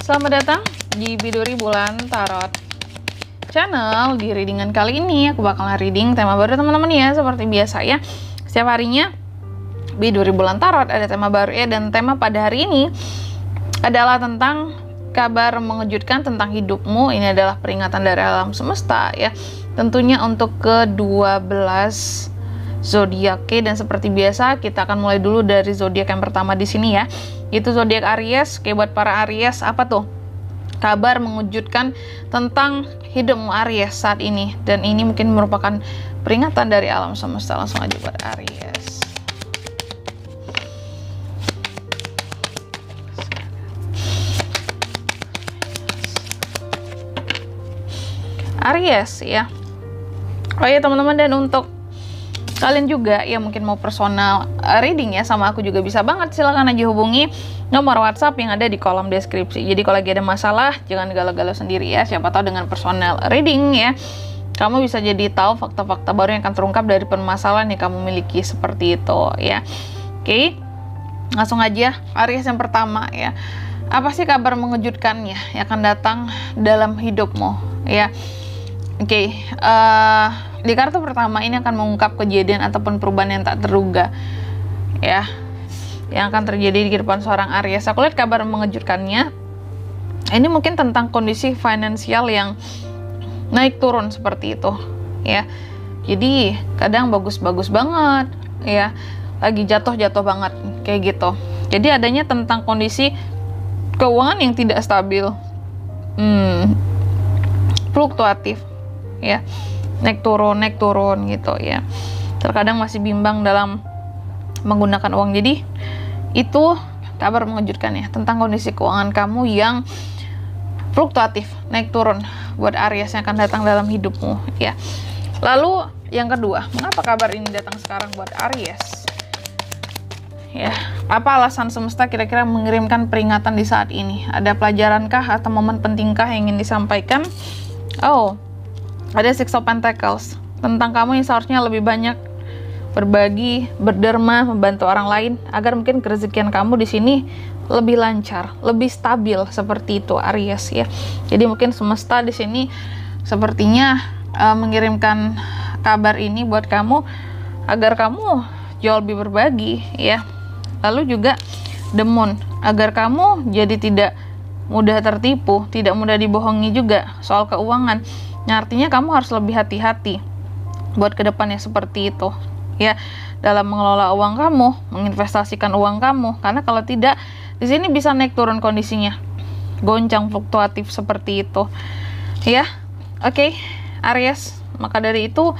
Selamat datang di Biduri Bulan Tarot Channel. Di readingan kali ini aku bakalan reading tema baru teman-teman ya. Seperti biasa ya, setiap harinya Biduri Bulan Tarot ada tema baru ya. Dan tema pada hari ini adalah tentang kabar mengejutkan tentang hidupmu. Ini adalah peringatan dari alam semesta ya, tentunya untuk ke-12 zodiak. Dan seperti biasa kita akan mulai dulu dari zodiak yang pertama di sini ya, itu zodiak Aries. Buat para Aries, apa tuh kabar mengejutkan tentang hidupmu Aries saat ini? Dan ini mungkin merupakan peringatan dari alam semesta. Langsung aja buat Aries. Aries ya. Oh ya teman-teman, dan untuk kalian juga yang mungkin mau personal reading ya sama aku juga bisa banget, silahkan aja hubungi nomor WhatsApp yang ada di kolom deskripsi. Jadi kalau lagi ada masalah jangan galau-galau sendiri ya, siapa tahu dengan personal reading ya kamu bisa jadi tahu fakta-fakta baru yang akan terungkap dari permasalahan yang kamu miliki, seperti itu ya. Oke, langsung aja Aries yang pertama ya. Apa sih kabar mengejutkannya yang akan datang dalam hidupmu ya? Oke, di kartu pertama ini akan mengungkap kejadian ataupun perubahan yang tak terduga ya, yang akan terjadi di kehidupan seorang Aries. Aku lihat kabar mengejutkannya ini mungkin tentang kondisi finansial yang naik turun seperti itu ya. Jadi kadang bagus-bagus banget ya, lagi jatuh-jatuh banget kayak gitu. Jadi adanya tentang kondisi keuangan yang tidak stabil, fluktuatif ya, naik turun gitu ya. Terkadang masih bimbang dalam menggunakan uang. Jadi itu kabar mengejutkan ya tentang kondisi keuangan kamu yang fluktuatif, naik turun buat Aries yang akan datang dalam hidupmu ya. Lalu yang kedua, mengapa kabar ini datang sekarang buat Aries ya? Apa alasan semesta kira-kira mengirimkan peringatan di saat ini? Ada pelajarankah atau momen pentingkah yang ingin disampaikan? Oh, ada Six of Pentacles tentang kamu yang seharusnya lebih banyak berbagi, berderma, membantu orang lain agar mungkin kerezekian kamu di sini lebih lancar, lebih stabil, seperti itu Aries ya. Jadi mungkin semesta di sini sepertinya mengirimkan kabar ini buat kamu agar kamu jauh lebih berbagi ya. Lalu juga The Moon, agar kamu jadi tidak mudah tertipu, tidak mudah dibohongi juga soal keuangan. Nah, artinya kamu harus lebih hati-hati buat kedepannya, seperti itu ya, dalam mengelola uang kamu, menginvestasikan uang kamu. Karena kalau tidak, di sini bisa naik turun kondisinya, goncang, fluktuatif seperti itu ya. Oke, Aries, maka dari itu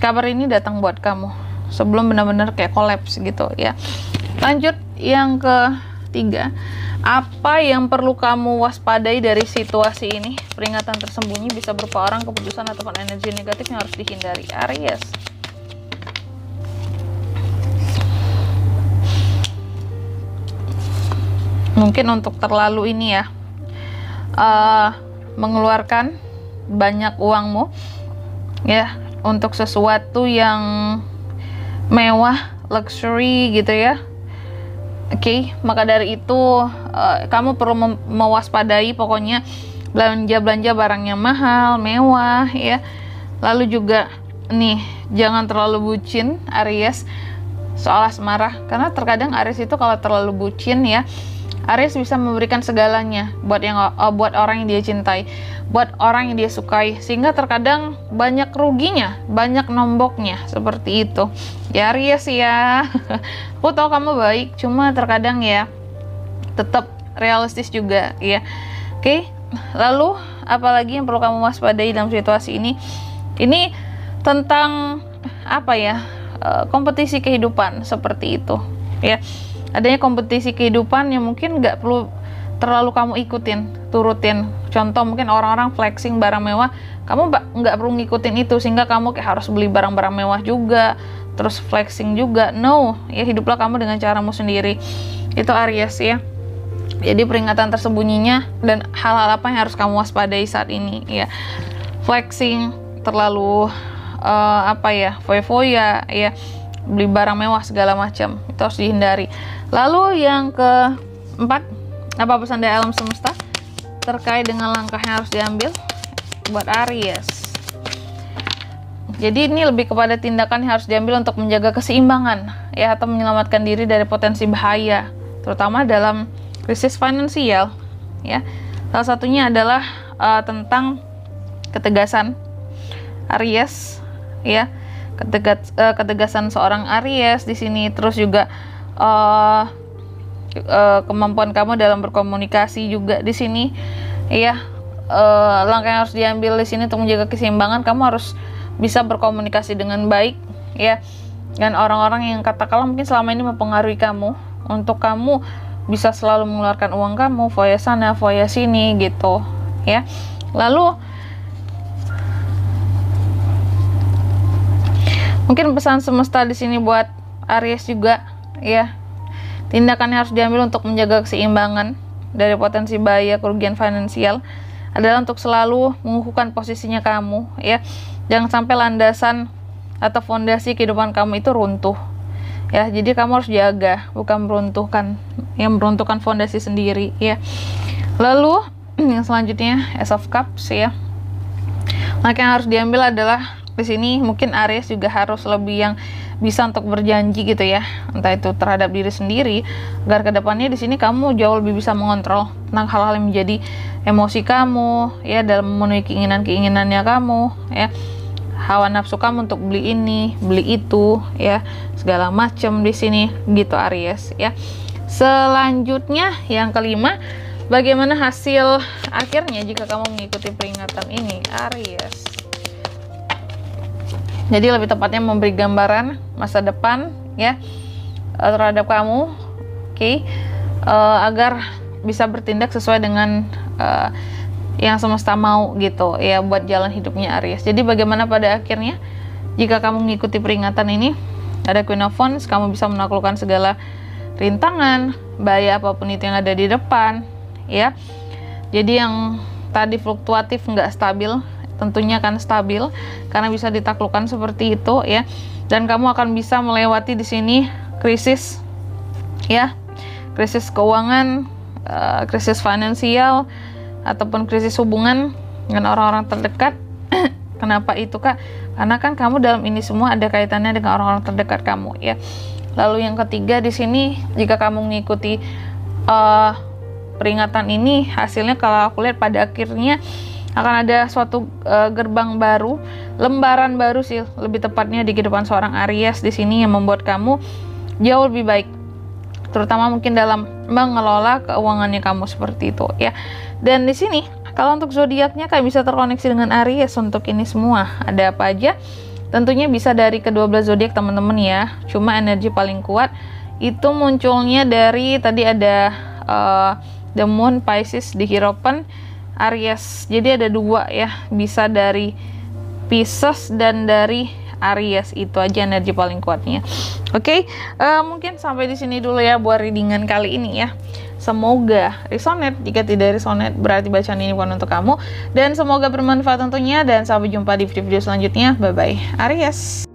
kabar ini datang buat kamu sebelum benar-benar kayak kolaps gitu ya. Lanjut yang ketiga, apa yang perlu kamu waspadai dari situasi ini? Peringatan tersembunyi bisa berupa orang, keputusan, ataupun energi negatif yang harus dihindari Aries. Mungkin untuk terlalu ini ya, mengeluarkan banyak uangmu ya untuk sesuatu yang mewah, luxury gitu ya. Oke, maka dari itu kamu perlu mewaspadai pokoknya belanja barang yang mahal, mewah ya. Lalu juga nih, jangan terlalu bucin Aries soal asmara, karena terkadang Aries itu kalau terlalu bucin ya, Aries bisa memberikan segalanya buat orang yang dia cintai, buat orang yang dia sukai, sehingga terkadang banyak ruginya, banyak nomboknya, seperti itu ya Aries ya. Aku tahu kamu baik, cuma terkadang ya tetap realistis juga ya. Oke, lalu apalagi yang perlu kamu waspadai dalam situasi ini? Ini tentang apa ya, kompetisi kehidupan, seperti itu ya. Adanya kompetisi kehidupan yang mungkin nggak perlu terlalu kamu turutin. Contoh mungkin orang-orang flexing barang mewah, kamu nggak perlu ngikutin itu sehingga kamu kayak harus beli barang-barang mewah juga, terus flexing juga. No, ya hiduplah kamu dengan caramu sendiri. Itu Aries ya. Jadi peringatan tersembunyinya dan hal-hal apa yang harus kamu waspadai saat ini ya. Flexing, terlalu foya-foya ya, beli barang mewah segala macam, itu harus dihindari. Lalu yang keempat, apa pesan dari alam semesta? terkait dengan langkah yang harus diambil buat Aries. Jadi ini lebih kepada tindakan yang harus diambil untuk menjaga keseimbangan ya, atau menyelamatkan diri dari potensi bahaya, terutama dalam krisis finansial ya. Salah satunya adalah tentang ketegasan Aries ya, ketegasan seorang Aries di sini, terus juga kemampuan kamu dalam berkomunikasi juga di sini ya. Langkah yang harus diambil di sini untuk menjaga keseimbangan, kamu harus bisa berkomunikasi dengan baik ya, dan orang-orang yang katakanlah mungkin selama ini mempengaruhi kamu, untuk kamu bisa selalu mengeluarkan uang kamu foya sana foya sini gitu ya. Lalu mungkin pesan semesta di sini buat Aries juga ya, tindakan yang harus diambil untuk menjaga keseimbangan dari potensi bahaya kerugian finansial adalah untuk selalu mengukuhkan posisinya kamu ya. Jangan sampai landasan atau fondasi kehidupan kamu itu runtuh ya. Jadi kamu harus jaga, bukan meruntuhkan fondasi sendiri ya. Lalu yang selanjutnya Ace of Cups ya. Maka yang harus diambil adalah di sini mungkin Aries juga harus lebih yang bisa untuk berjanji gitu ya, entah itu terhadap diri sendiri, agar kedepannya di sini kamu jauh lebih bisa mengontrol tentang hal-hal yang menjadi emosi kamu ya, dalam memenuhi keinginannya kamu ya, hawa nafsu kamu untuk beli ini beli itu ya, segala macam di sini gitu Aries ya. Selanjutnya yang kelima, bagaimana hasil akhirnya jika kamu mengikuti peringatan ini Aries. Jadi lebih tepatnya memberi gambaran masa depan ya terhadap kamu, oke, agar bisa bertindak sesuai dengan yang semesta mau gitu ya, buat jalan hidupnya Aries. Jadi bagaimana pada akhirnya jika kamu mengikuti peringatan ini, ada Queen of Wands, kamu bisa menaklukkan segala rintangan, bahaya apapun itu yang ada di depan ya. Jadi yang tadi fluktuatif, nggak stabil, tentunya akan stabil karena bisa ditaklukkan seperti itu ya. Dan kamu akan bisa melewati di sini krisis ya, krisis keuangan, krisis finansial, ataupun krisis hubungan dengan orang-orang terdekat. Kenapa itu Kak? Karena kan kamu dalam ini semua ada kaitannya dengan orang-orang terdekat kamu ya. Lalu yang ketiga di sini, jika kamu mengikuti peringatan ini, hasilnya kalau aku lihat pada akhirnya akan ada suatu gerbang baru, lembaran baru sih lebih tepatnya di kehidupan seorang Aries di sini, yang membuat kamu jauh lebih baik, terutama mungkin dalam mengelola keuangannya kamu seperti itu ya. Dan di sini kalau untuk zodiaknya kayak bisa terkoneksi dengan Aries untuk ini semua. Ada apa aja? Tentunya bisa dari ke-12 zodiak teman-teman ya. Cuma energi paling kuat itu munculnya dari tadi ada The Moon, Pisces di Hierophant, Aries. Jadi ada dua ya, bisa dari Pisces dan dari Aries. Itu aja energi paling kuatnya. Oke, mungkin sampai di sini dulu ya buat readingan kali ini ya. Semoga resonate. Jika tidak resonate, berarti bacaan ini bukan untuk kamu. Dan semoga bermanfaat tentunya. Dan sampai jumpa di video-video selanjutnya. Bye-bye Aries.